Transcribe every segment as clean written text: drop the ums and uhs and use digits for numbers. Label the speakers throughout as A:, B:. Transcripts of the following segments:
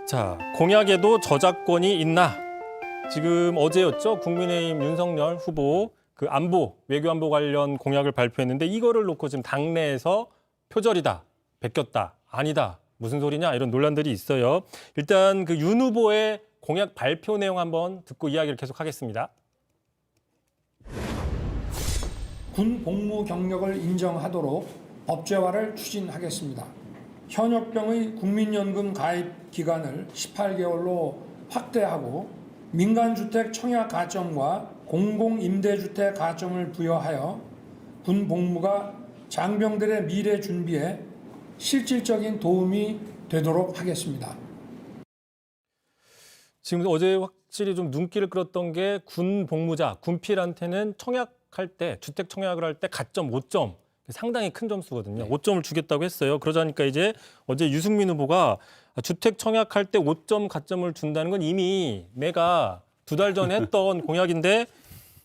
A: 자, 공약에도 저작권이 있나? 지금 어제였죠. 국민의힘 윤석열 후보 그 안보, 외교안보 관련 공약을 발표했는데 이거를 놓고 지금 당내에서 표절이다, 베꼈다, 아니다, 무슨 소리냐 이런 논란들이 있어요. 일단 그 윤 후보의 공약 발표 내용 한번 듣고 이야기를 계속하겠습니다.
B: 군 복무 경력을 인정하도록 법제화를 추진하겠습니다. 현역병의 국민연금 가입 기간을 18개월로 확대하고 민간주택 청약 가점과 공공임대주택 가점을 부여하여 군 복무가 장병들의 미래 준비에 실질적인 도움이 되도록 하겠습니다.
A: 지금 어제 확실히 좀 눈길을 끌었던 게 군 복무자, 군필한테는 청약할 때, 주택 청약을 할 때 가점 5점, 상당히 큰 점수거든요.
C: 네.
A: 5점을 주겠다고 했어요. 그러자니까 이제 어제 유승민 후보가 주택 청약할 때 5점 가점을 준다는 건 이미 내가 2달 전에 했던 공약인데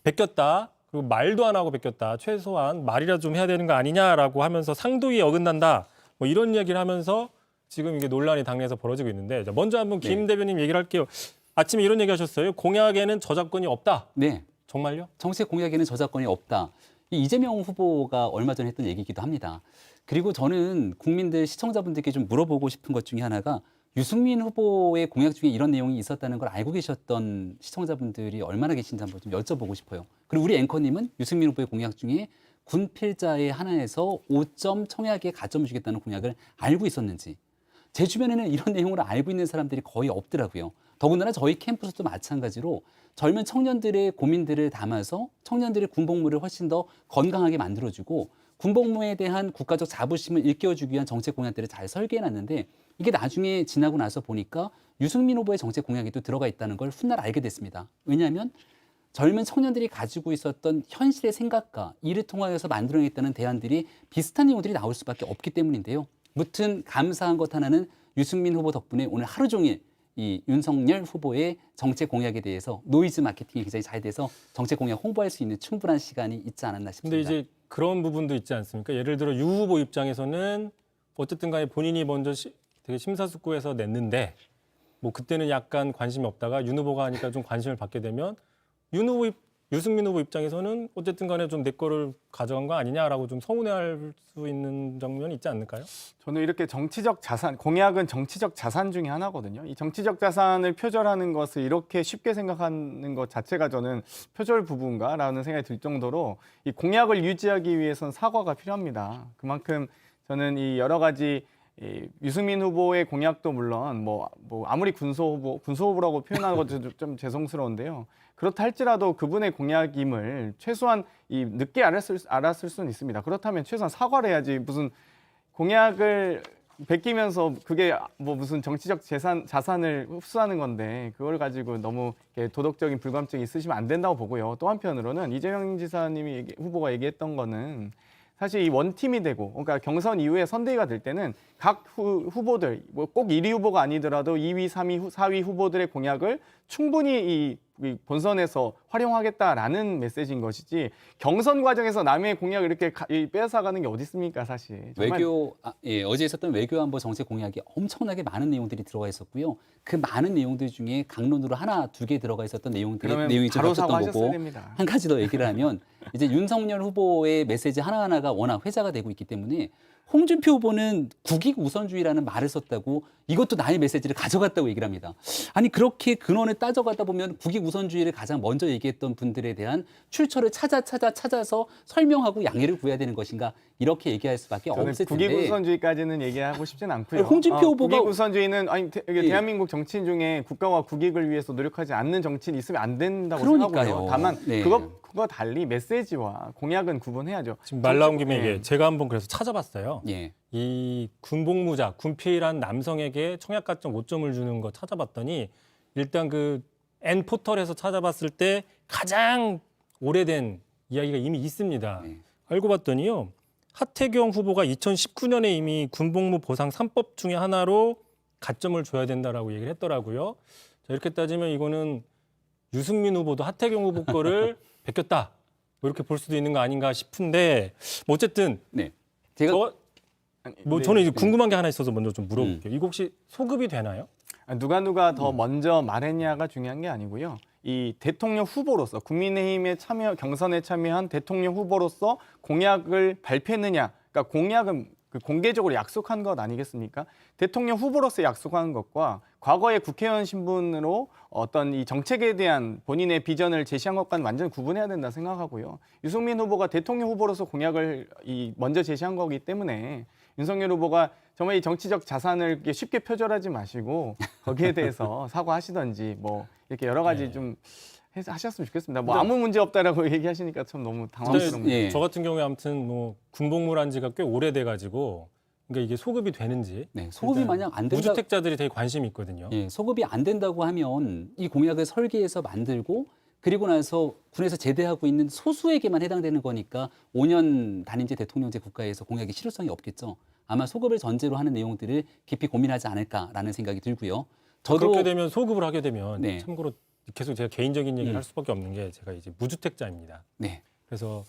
A: 베꼈다. 그리고 말도 안 하고 베꼈다. 최소한 말이라도 좀 해야 되는 거 아니냐라고 하면서 상도위에 어긋난다. 뭐 이런 얘기를 하면서 지금 이게 논란이 당내에서 벌어지고 있는데 먼저 한번 김 대변인 얘기를 할게요. 아침에 이런 얘기 하셨어요. 공약에는 저작권이 없다.
C: 네.
A: 정말요?
C: 정책 공약에는 저작권이 없다. 이재명 후보가 얼마 전에 했던 얘기이기도 합니다. 그리고 저는 국민들, 시청자분들께 좀 물어보고 싶은 것 중에 하나가 유승민 후보의 공약 중에 이런 내용이 있었다는 걸 알고 계셨던 시청자분들이 얼마나 계신지 한번 좀 여쭤보고 싶어요. 그리고 우리 앵커님은 유승민 후보의 공약 중에 군필자의 하나에서 5점 청약에 가점을 주겠다는 공약을 알고 있었는지. 제 주변에는 이런 내용을 알고 있는 사람들이 거의 없더라고요. 더군다나 저희 캠프스도 마찬가지로 젊은 청년들의 고민들을 담아서 청년들의 군복무를 훨씬 더 건강하게 만들어주고 군복무에 대한 국가적 자부심을 일깨워주기 위한 정책 공약들을 잘 설계해놨는데 이게 나중에 지나고 나서 보니까 유승민 후보의 정책 공약에도 들어가 있다는 걸 훗날 알게 됐습니다. 왜냐하면 젊은 청년들이 가지고 있었던 현실의 생각과 이를 통하여서 만들어냈다는 대안들이 비슷한 내용들이 나올 수밖에 없기 때문인데요. 무튼 감사한 것 하나는 유승민 후보 덕분에 오늘 하루 종일 이 윤석열 후보의 정책 공약에 대해서 노이즈 마케팅이 굉장히 잘 돼서 정책 공약 홍보할 수 있는 충분한 시간이 있지 않았나 싶습니다.
A: 근데 이제 그런 부분도 있지 않습니까? 예를 들어 유 후보 입장에서는 어쨌든 간에 본인이 먼저 되게 심사숙고해서 냈는데 뭐 그때는 약간 관심이 없다가 윤 후보가 하니까 좀 관심을 받게 되면 유승민 후보 입장에서는 어쨌든 간에 좀 내 거를 가져간 거 아니냐라고 좀 서운해할 수 있는 장면이 있지 않을까요?
D: 저는 이렇게 정치적 자산, 공약은 정치적 자산 중에 하나거든요. 이 정치적 자산을 표절하는 것을 이렇게 쉽게 생각하는 것 자체가 저는 표절 부분가라는 생각이 들 정도로 이 공약을 유지하기 위해서는 사과가 필요합니다. 그만큼 저는 이 여러 가지 이 유승민 후보의 공약도 물론 뭐 아무리 군소 후보라고 표현하는 것도 좀 죄송스러운데요. 그렇다 할지라도 그분의 공약임을 최소한 이 늦게 알았을 수는 있습니다. 그렇다면 최소한 사과를 해야지 무슨 공약을 베끼면서 그게 뭐 무슨 정치적 자산을 흡수하는 건데 그걸 가지고 너무 도덕적인 불감증이 있으시면 안 된다고 보고요. 또 한편으로는 이재명 지사님이 후보가 얘기했던 거는 사실 이 원팀이 되고, 그러니까 경선 이후에 선대위가 될 때는 각 후보들, 뭐 꼭 1위 후보가 아니더라도 2위, 3위, 4위 후보들의 공약을 충분히 이 본선에서 활용하겠다라는 메시지인 것이지 경선 과정에서 남의 공약을 이렇게 빼앗아가는 게 어디 있습니까, 사실. 정말.
C: 어제 있었던 외교안보 정책 공약이 엄청나게 많은 내용들이 들어가 있었고요. 그 많은 내용들 중에 강론으로 하나, 두 개 들어가 있었던 내용이 좀 겹쳤던 거고
D: 됩니다.
C: 한 가지 더 얘기를 하면 이제 윤석열 후보의 메시지 하나하나가 워낙 회자가 되고 있기 때문에 홍준표 후보는 국익 우선주의라는 말을 썼다고 이것도 나의 메시지를 가져갔다고 얘기를 합니다. 아니 그렇게 근원을 따져가다 보면 국익 우선주의를 가장 먼저 얘기했던 분들에 대한 출처를 찾아서 설명하고 양해를 구해야 되는 것인가 이렇게 얘기할 수밖에 없을 텐데.
D: 국익 우선주의까지는 얘기하고 싶진 않고요.
C: 홍준표 후보가
D: 국익 우선주의는 대한민국 정치인 중에 국가와 국익을 위해서 노력하지 않는 정치인이 있으면 안 된다고 생각하고요. 다만 그거 달리 메시지와 공약은 구분해야죠.
A: 지금 말 나온 김에 이게 제가 한번 그래서 찾아봤어요.
C: 예.
A: 이 군복무자, 군필한 남성에게 청약 가점 5점을 주는 거 찾아봤더니 일단 그 N 포털에서 찾아봤을 때 가장 오래된 이야기가 이미 있습니다.
C: 네.
A: 알고 봤더니요. 하태경 후보가 2019년에 이미 군복무 보상 3법 중에 하나로 가점을 줘야 된다라고 얘기를 했더라고요. 자, 이렇게 따지면 이거는 유승민 후보도 하태경 후보 거를 베꼈다. 뭐 이렇게 볼 수도 있는 거 아닌가 싶은데 뭐 어쨌든
C: 네. 제가
A: 저는 이제 궁금한 게 하나 있어서 먼저 좀 물어볼게요. 이거 혹시 소급이 되나요?
D: 누가 더 먼저 말했냐가 중요한 게 아니고요. 이 대통령 후보로서 국민의힘에 경선에 참여한 대통령 후보로서 공약을 발표했느냐. 그러니까 공약은 공개적으로 약속한 것 아니겠습니까? 대통령 후보로서 약속한 것과 과거의 국회의원 신분으로 어떤 이 정책에 대한 본인의 비전을 제시한 것과는 완전히 구분해야 된다 생각하고요. 유승민 후보가 대통령 후보로서 공약을 먼저 제시한 거기 때문에 윤석열 후보가 정말 이 정치적 자산을 이렇게 쉽게 표절하지 마시고 거기에 대해서 사과하시던지 뭐 이렇게 여러 가지 좀 하셨으면 좋겠습니다. 뭐 아무 문제 없다라고 얘기하시니까 참 너무 당황스럽네요.
C: 예.
A: 저 같은 경우에 아무튼 뭐 군복무한 지가 꽤 오래돼 가지고 그러니까 이게 소급이 되는지
C: 네, 소급이 만약 안 된다.
A: 무주택자들이 되게 관심이 있거든요.
C: 예, 소급이 안 된다고 하면 이 공약을 설계해서 만들고 그리고 나서 군에서 제대하고 있는 소수에게만 해당되는 거니까 5년 단임제 대통령제 국가에서 공약의 실효성이 없겠죠. 아마 소급을 전제로 하는 내용들을 깊이 고민하지 않을까라는 생각이 들고요. 저도
A: 그렇게 되면 소급을 하게 되면
C: 네.
A: 참고로 계속 제가 개인적인 얘기를 할 수밖에 없는 게 제가 이제 무주택자입니다.
C: 네,
A: 그래서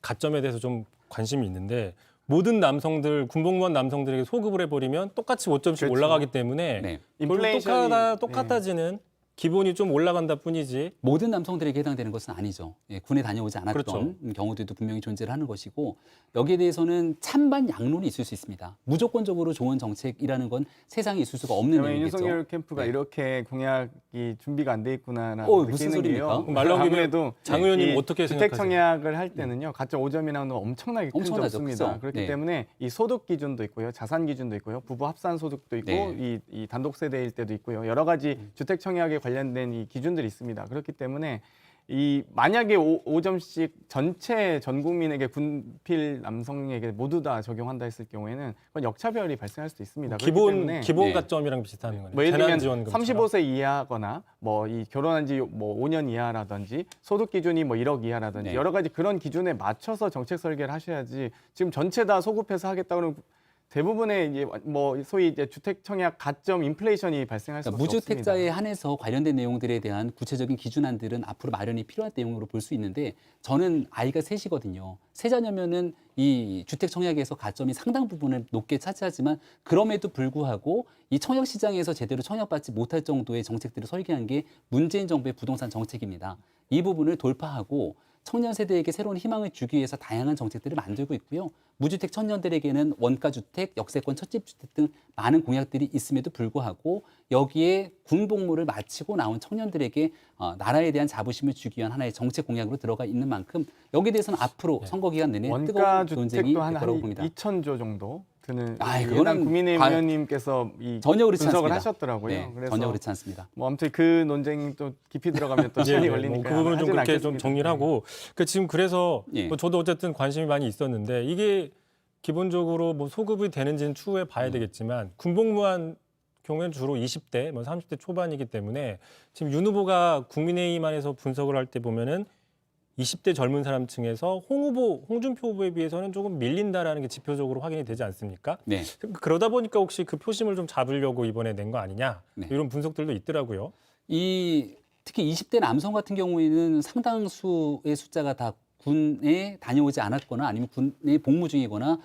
A: 가점에 대해서 좀 관심이 있는데 모든 남성들 군복무한 남성들에게 소급을 해버리면 똑같이 5점씩
D: 그렇죠.
A: 올라가기 때문에
C: 네.
A: 그걸
D: 인플레이션이-
A: 똑같아지는 기본이 좀 올라간다 뿐이지
C: 모든 남성들에게 해당되는 것은 아니죠. 예, 군에 다녀오지 않았던
A: 그렇죠.
C: 경우들도 분명히 존재를 하는 것이고 여기에 대해서는 찬반 양론이 있을 수 있습니다. 무조건적으로 좋은 정책이라는 건 세상에 있을 수가 없는
D: 그러면
C: 내용이겠죠.
D: 윤석열 캠프가
C: 네.
D: 이렇게 공약이 준비가 안 돼 있구나라는
C: 무슨
D: 느끼는 게요.
C: 소리입니까?
A: 말 나온 김에
D: 아무래도
A: 장 의원님
D: 이
A: 어떻게
D: 주택
A: 생각하세요?
D: 청약을 할 때는요. 가점 5점이라는 건 엄청나게 큰
C: 엄청나죠.
D: 점수입니다.
C: 그죠?
D: 그렇기
C: 네.
D: 때문에 이 소득 기준도 있고요. 자산 기준도 있고요. 부부 합산 소득도 있고
C: 네.
D: 이 단독 세대일 때도 있고요. 여러 가지 주택 청약에 관련된 이 기준들이 있습니다. 그렇기 때문에 이 만약에 5점씩 전체 전 국민에게 군필 남성에게 모두 다 적용한다 했을 경우에는 그건 역차별이 발생할 수도 있습니다. 그렇기 때문에
A: 기본
C: 네.
A: 가점이랑 비슷한 거네요.
D: 뭐 예를 들면
A: 재난지원금
D: 35세 이하거나 뭐 이 결혼한 지 뭐 5년 이하라든지 소득 기준이 뭐 1억 이하라든지
C: 네.
D: 여러 가지 그런 기준에 맞춰서 정책 설계를 하셔야지 지금 전체 다 소급해서 하겠다 그러면 대부분의 이제 뭐 소위 이제 주택 청약 가점 인플레이션이 발생할 수밖에
C: 그러니까 무주택자에
D: 없습니다.
C: 한해서 관련된 내용들에 대한 구체적인 기준안들은 앞으로 마련이 필요한 내용으로 볼 수 있는데 저는 아이가 셋이거든요. 세 자녀면은 이 주택 청약에서 가점이 상당 부분을 높게 차지하지만 그럼에도 불구하고 이 청약 시장에서 제대로 청약받지 못할 정도의 정책들을 설계한 게 문재인 정부의 부동산 정책입니다. 이 부분을 돌파하고 청년 세대에게 새로운 희망을 주기 위해서 다양한 정책들을 만들고 있고요. 무주택 청년들에게는 원가주택, 역세권 첫집주택 등 많은 공약들이 있음에도 불구하고 여기에 군복무를 마치고 나온 청년들에게 나라에 대한 자부심을 주기 위한 하나의 정책 공약으로 들어가 있는 만큼 여기에 대해서는 앞으로 선거 기간 내내 뜨거운
D: 원가
C: 논쟁이
D: 주택도
C: 될
D: 한
C: 거라고 봅니다.
D: 2,000조 정도 드는
C: 아이,
D: 예단
C: 그거는
D: 국민의힘
C: 과-
D: 의원님께서 이
C: 전혀 그렇지
D: 분석을
C: 않습니다.
D: 하셨더라고요.
C: 네,
D: 그래서
C: 전혀 그렇지 않습니다.
D: 뭐 아무튼 그 논쟁이 또 깊이 들어가면 또 시간이 걸리니까
A: 그 부분은 좀
D: 하진
A: 그렇게 좀
D: 않겠습니다.
A: 정리를 하고 지금 그래서
C: 예.
A: 뭐 저도 어쨌든 관심이 많이 있었는데 이게 기본적으로 뭐 소급이 되는지는 추후에 봐야 되겠지만 군복무한 경우에는 주로 20대, 뭐 30대 초반이기 때문에 지금 윤 후보가 국민의힘 안에서 분석을 할 때 보면은 20대 젊은 사람층에서 홍준표 후보에 비해서는 조금 밀린다라는 게 지표적으로 확인이 되지 않습니까?
C: 네.
A: 그러다 보니까 혹시 그 표심을 좀 잡으려고 이번에 낸 거 아니냐
C: 네.
A: 이런 분석들도 있더라고요.
C: 특히 20대 남성 같은 경우에는 상당수의 숫자가 다 군에 다녀오지 않았거나 아니면 군에 복무 중이거나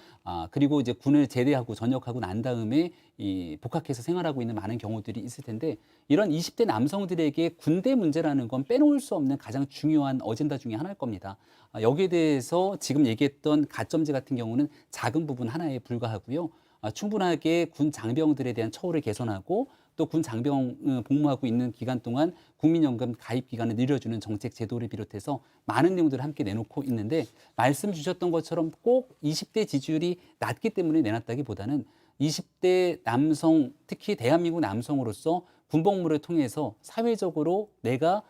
C: 그리고 이제 군을 제대하고 전역하고 난 다음에 이 복학해서 생활하고 있는 많은 경우들이 있을 텐데 이런 20대 남성들에게 군대 문제라는 건 빼놓을 수 없는 가장 중요한 어젠다 중에 하나일 겁니다. 여기에 대해서 지금 얘기했던 가점제 같은 경우는 작은 부분 하나에 불과하고요. 충분하게 군 장병들에 대한 처우를 개선하고 또 군 장병 복무하고 있는 기간 동안 국민연금 가입 기간을 늘려주는 정책 제도를 비롯해서 많은 내용들을 함께 내놓고 있는데 말씀 주셨던 것처럼 꼭 20대 지지율이 낮기 때문에 내놨다기보다는 20대 남성, 특히 대한민국 남성으로서 군복무를 통해서 사회적으로 내가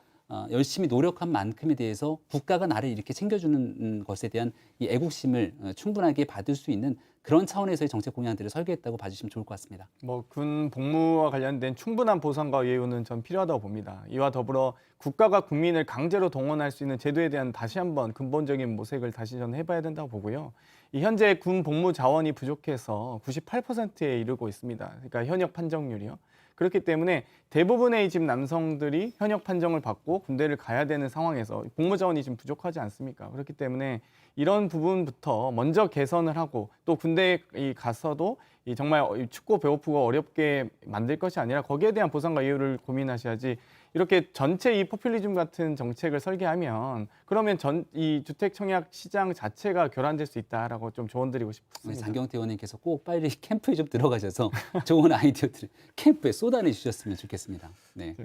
C: 열심히 노력한 만큼에 대해서 국가가 나를 이렇게 챙겨주는 것에 대한 이 애국심을 충분하게 받을 수 있는 그런 차원에서의 정책 공약들을 설계했다고 봐주시면 좋을 것 같습니다.
D: 뭐 군 복무와 관련된 충분한 보상과 예우는 전 필요하다고 봅니다. 이와 더불어 국가가 국민을 강제로 동원할 수 있는 제도에 대한 다시 한번 근본적인 모색을 다시 전 해봐야 된다고 보고요. 이 현재 군 복무 자원이 부족해서 98%에 이르고 있습니다. 그러니까 현역 판정률이요. 그렇기 때문에 대부분의 지금 남성들이 현역 판정을 받고 군대를 가야 되는 상황에서 복무 자원이 지금 부족하지 않습니까? 그렇기 때문에 이런 부분부터 먼저 개선을 하고 또 군대에 가서도 이 정말 춥고 배고프고 어렵게 만들 것이 아니라 거기에 대한 보상과 이유를 고민하셔야지 이렇게 전체 이 포퓰리즘 같은 정책을 설계하면 그러면 이 주택 청약 시장 자체가 교란될 수 있다라고 좀 조언드리고
C: 우리
D: 싶습니다.
C: 장경태 의원님께서 꼭 빨리 캠프에 좀 들어가셔서 좋은 아이디어들을 캠프에 쏟아내 주셨으면 좋겠습니다. 네.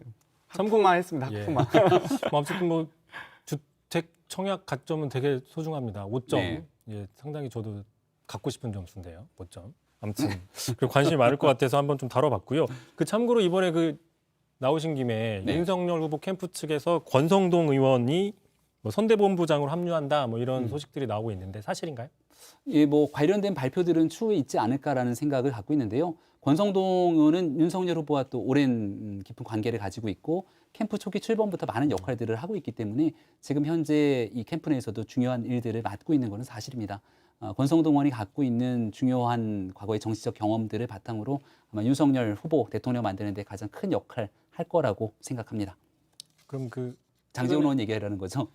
D: 하품만 했습니다.
A: 예.
D: 하품만.
A: 어쨌든 뭐 주택 청약 가점은 되게 소중합니다. 5점.
C: 네.
A: 예, 상당히 저도 갖고 싶은 점수인데요. 5점. 아무튼 그리고 관심이 많을 것 같아서 한번 좀 다뤄봤고요. 그 참고로 이번에 그 나오신 김에
C: 네.
A: 윤석열 후보 캠프 측에서 권성동 의원이 뭐 선대본부장으로 합류한다 뭐 이런 소식들이 나오고 있는데 사실인가요?
C: 예, 뭐 관련된 발표들은 추후에 있지 않을까라는 생각을 갖고 있는데요. 권성동 의원은 윤석열 후보와 또 오랜 깊은 관계를 가지고 있고 캠프 초기 출범부터 많은 역할들을 하고 있기 때문에 지금 현재 이 캠프 내에서도 중요한 일들을 맡고 있는 것은 사실입니다. 권성동 의원이 갖고 있는 중요한 과거의 정치적 경험들을 바탕으로 아마 윤석열 후보 대통령 만드는 데 가장 큰 역할 할 거라고 생각합니다.
A: 그럼 그
C: 장재원 의원 얘기하라는 거죠?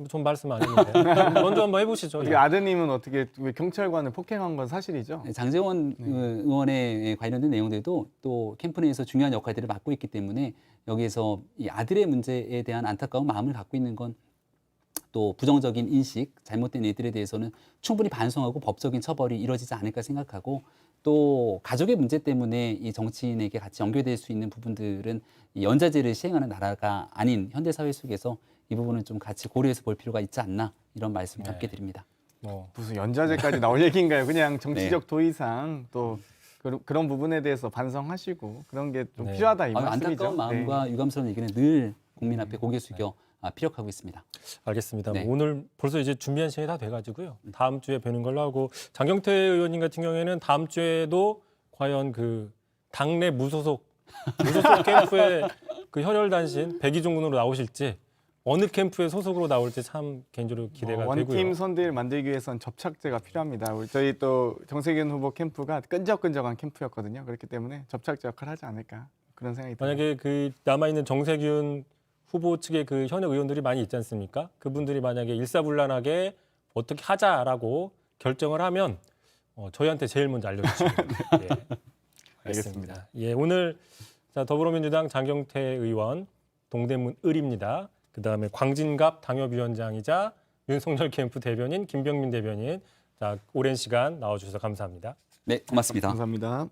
A: 좀 말씀 아닌데 먼저 한번 해보시죠.
D: 어떻게 아드님은 어떻게 왜 경찰관을 폭행한 건 사실이죠?
C: 네, 장재원 의원에 관련된 내용들도 또 캠프 내에서 중요한 역할들을 맡고 있기 때문에 여기에서 이 아들의 문제에 대한 안타까운 마음을 갖고 있는 건 또 부정적인 인식, 잘못된 일들에 대해서는 충분히 반성하고 법적인 처벌이 이루어지지 않을까 생각하고 또 가족의 문제 때문에 이 정치인에게 같이 연결될 수 있는 부분들은 이 연좌제를 시행하는 나라가 아닌 현대 사회 속에서 이 부분은 좀 같이 고려해서 볼 필요가 있지 않나 이런 말씀 함께 드립니다.
D: 무슨 연좌제까지 나올 얘기인가요? 그냥 정치적 도의상 또 그런 부분에 대해서 반성하시고 그런 게 좀 필요하다 이 말씀이죠.
C: 안타까운 마음과 유감스러운 얘기는 늘 국민 앞에 고개 숙여 피력하고 있습니다.
A: 알겠습니다.
C: 네.
A: 오늘 벌써 이제 준비한 시간이 다 돼가지고요. 다음 주에 뵈는 걸로 하고 장경태 의원님 같은 경우에는 다음 주에도 과연 그 당내 무소속 캠프의 그 혈혈단신 백의종군으로 나오실지 어느 캠프의 소속으로 나올지 참 개인적으로 기대가 되고요.
D: 원팀 선대를 만들기 위해선 접착제가 필요합니다. 저희 또 정세균 후보 캠프가 끈적끈적한 캠프였거든요. 그렇기 때문에 접착제 역할을 하지 않을까 그런 생각이 듭니다.
A: 만약에 그 남아 있는 정세균 후보 측의 그 현역 의원들이 많이 있지 않습니까? 그분들이 만약에 일사불란하게 어떻게 하자라고 결정을 하면 저희한테 제일 먼저 알려주시면 예,
D: 알겠습니다.
A: 예, 오늘 자, 더불어민주당 장경태 의원, 동대문 을입니다. 그다음에 광진갑 당협위원장이자 윤석열 캠프 대변인 김병민 대변인, 자, 오랜 시간 나와주셔서 감사합니다.
C: 네, 고맙습니다.
D: 감사합니다.